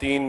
3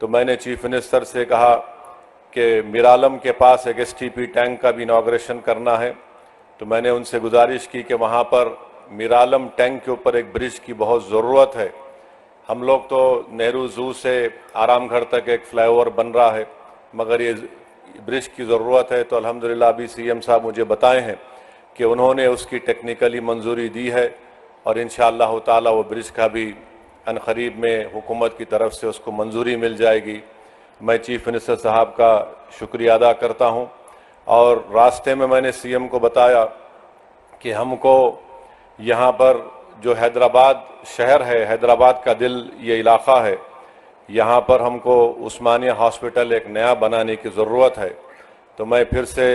تو میں نے چیف منسٹر سے کہا کہ میرالم کے پاس ایک STP ٹینک کا بھی انوگریشن کرنا ہے، تو میں نے ان سے گزارش کی کہ وہاں پر میرالم ٹینک کے اوپر ایک برج کی بہت ضرورت ہے۔ ہم لوگ تو نہرو زو سے آرام گھر تک ایک فلائی اوور بن رہا ہے، مگر یہ برج کی ضرورت ہے، تو الحمدللہ ابھی CM صاحب مجھے بتائے ہیں کہ انہوں نے اس کی ٹیکنیکلی منظوری دی ہے، اور انشاءاللہ تعالی وہ برج کا بھی عنقریب میں حکومت کی طرف سے اس کو منظوری مل جائے گی۔ میں چیف منسٹر صاحب کا شکریہ ادا کرتا ہوں، اور راستے میں نے CM کو بتایا کہ ہم کو یہاں پر جو حیدرآباد شہر ہے، حیدرآباد کا دل یہ علاقہ ہے، یہاں پر ہم کو عثمانیہ ہاسپٹل ایک نیا بنانے کی ضرورت ہے۔ تو میں پھر سے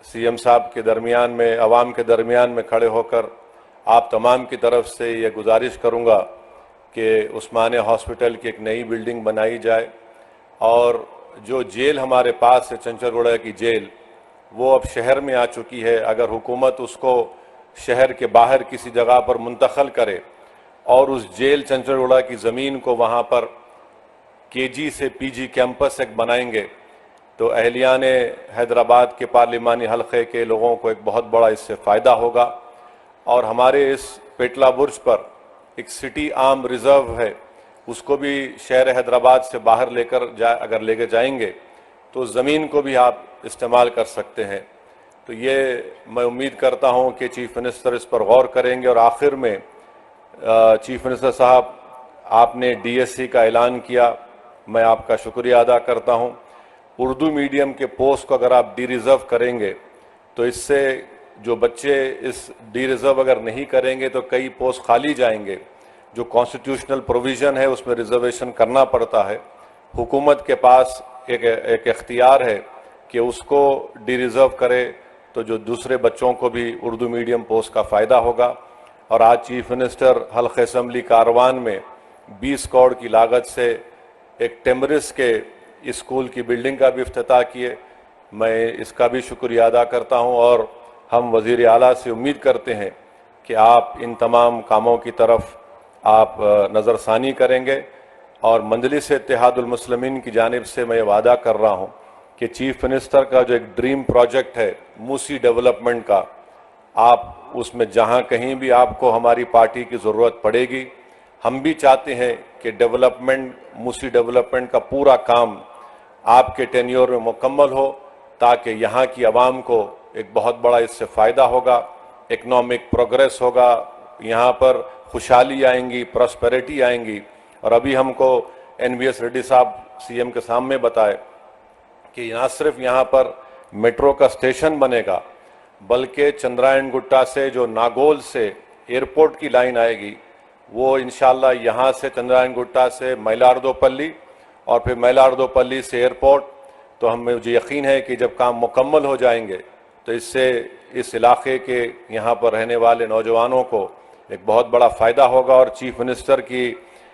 CM صاحب کے درمیان میں، عوام کے درمیان میں کھڑے ہو کر آپ تمام کی طرف سے یہ گزارش کروں گا کہ عثمانیہ ہاسپٹل کی ایک نئی بلڈنگ بنائی جائے، اور جو جیل ہمارے پاس ہے چنچل گڑھ کی جیل، وہ اب شہر میں آ چکی ہے۔ اگر حکومت اس کو شہر کے باہر کسی جگہ پر منتقل کرے اور اس جیل چنچل گڑھ کی زمین کو وہاں پر KG سے PG کیمپس ایک بنائیں گے، تو اہلیان حیدرآباد کے پارلیمانی حلقے کے لوگوں کو ایک بہت بڑا اس سے فائدہ ہوگا، اور ہمارے اس پیٹلا برج پر ایک سٹی آرم ریزرو ہے، اس کو بھی شہر حیدرآباد سے باہر اگر لے کے جائیں گے تو اس زمین کو بھی آپ استعمال کر سکتے ہیں۔ تو یہ میں امید کرتا ہوں کہ چیف منسٹر اس پر غور کریں گے۔ اور آخر میں چیف منسٹر صاحب، آپ نے DSC کا اعلان کیا، میں آپ کا شکریہ ادا کرتا ہوں۔ اردو میڈیم کے پوسٹ کو اگر آپ ڈی ریزرو کریں گے تو اس سے جو بچے اس ڈی ریزرو اگر نہیں کریں گے تو کئی پوسٹ خالی جائیں گے۔ جو کانسٹیٹیوشنل پروویژن ہے اس میں ریزرویشن کرنا پڑتا ہے، حکومت کے پاس ایک اختیار ہے کہ اس کو ڈی ریزرو کرے، تو جو دوسرے بچوں کو بھی اردو میڈیم پوسٹ کا فائدہ ہوگا۔ اور آج چیف منسٹر حلقہ اسمبلی کاروان میں 20 کروڑ کی لاگت سے ایک ٹیمرس کے اسکول کی بلڈنگ کا بھی افتتاح کیے، میں اس کا بھی شکریہ ادا کرتا ہوں، اور ہم وزیر اعلیٰ سے امید کرتے ہیں کہ آپ ان تمام کاموں کی طرف آپ نظر ثانی کریں گے۔ اور مجلس اتحاد المسلمین کی جانب سے میں وعدہ کر رہا ہوں کہ چیف منسٹر کا جو ایک ڈریم پروجیکٹ ہے موسی ڈیولپمنٹ کا، آپ اس میں جہاں کہیں بھی آپ کو ہماری پارٹی کی ضرورت پڑے گی، ہم بھی چاہتے ہیں کہ موسی ڈیولپمنٹ کا پورا کام آپ کے ٹینیور میں مکمل ہو، تاکہ یہاں کی عوام کو ایک بہت بڑا اس سے فائدہ ہوگا، اکنامک پروگریس ہوگا، یہاں پر خوشحالی آئیں گی، پراسپیرٹی آئیں گی۔ اور ابھی ہم کو NVS ریڈی صاحب CM کے سامنے بتائے کہ نہ صرف یہاں پر میٹرو کا اسٹیشن بنے گا، بلکہ چندرائن گٹا سے جو ناگول سے ایئرپورٹ کی لائن آئے گی، وہ انشاءاللہ یہاں سے چندرائن گٹا سے مائلاردوپلی، اور پھر مائلاردوپلی سے ایئرپورٹ۔ تو مجھے یقین ہے کہ جب کام مکمل ہو جائیں گے تو اس سے اس علاقے کے یہاں پر رہنے والے نوجوانوں کو ایک بہت بڑا فائدہ ہوگا۔ اور چیف منسٹر کی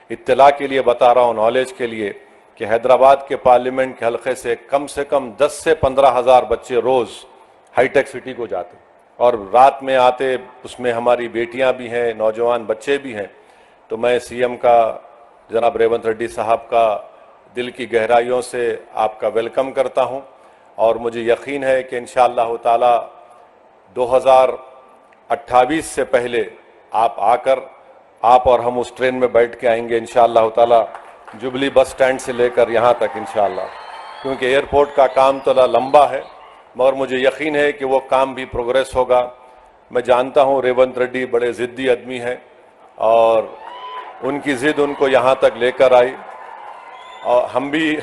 اطلاع کے لیے بتا رہا ہوں، نالج کے لیے، کہ حیدرآباد کے پارلیمنٹ کے حلقے سے کم 10 سے 15 ہزار بچے روز ہائی ٹیک سٹی کو جاتے، اور رات میں آتے، اس میں ہماری بیٹیاں بھی ہیں، نوجوان بچے بھی ہیں۔ تو میں CM کا، جناب ریونت ریڈی صاحب کا دل کی گہرائیوں سے آپ کا ویلکم کرتا ہوں، اور مجھے یقین ہے کہ انشاءاللہ تعالی 2028 سے پہلے آپ آ کر آپ اور ہم اس ٹرین میں بیٹھ کے آئیں گے انشاءاللہ تعالی، جبلی بس سٹینڈ سے لے کر یہاں تک انشاءاللہ، کیونکہ ایئرپورٹ کا کام تو لمبا ہے، مگر مجھے یقین ہے کہ وہ کام بھی پروگریس ہوگا۔ میں جانتا ہوں ریونت ریڈی بڑے ضدی آدمی ہیں، اور ان کی ضد ان کو یہاں تک لے کر آئی، اور ہم بھی،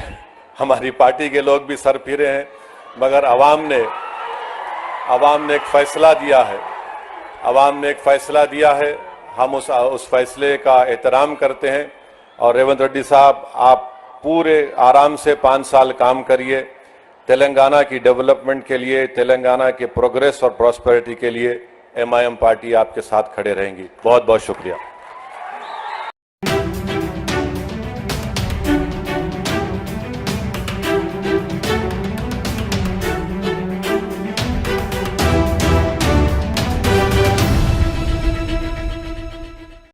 ہماری پارٹی کے لوگ بھی سر پھرے ہیں، مگر عوام نے ایک فیصلہ دیا ہے، ہم اس فیصلے کا احترام کرتے ہیں۔ اور ریونت ریڈی صاحب، آپ پورے آرام سے 5 سال کام کریے، تلنگانہ کی ڈیولپمنٹ کے لیے، تلنگانہ کے پروگریس اور پراسپیرٹی کے لیے MIM پارٹی آپ کے ساتھ کھڑے رہیں گی۔ بہت بہت شکریہ۔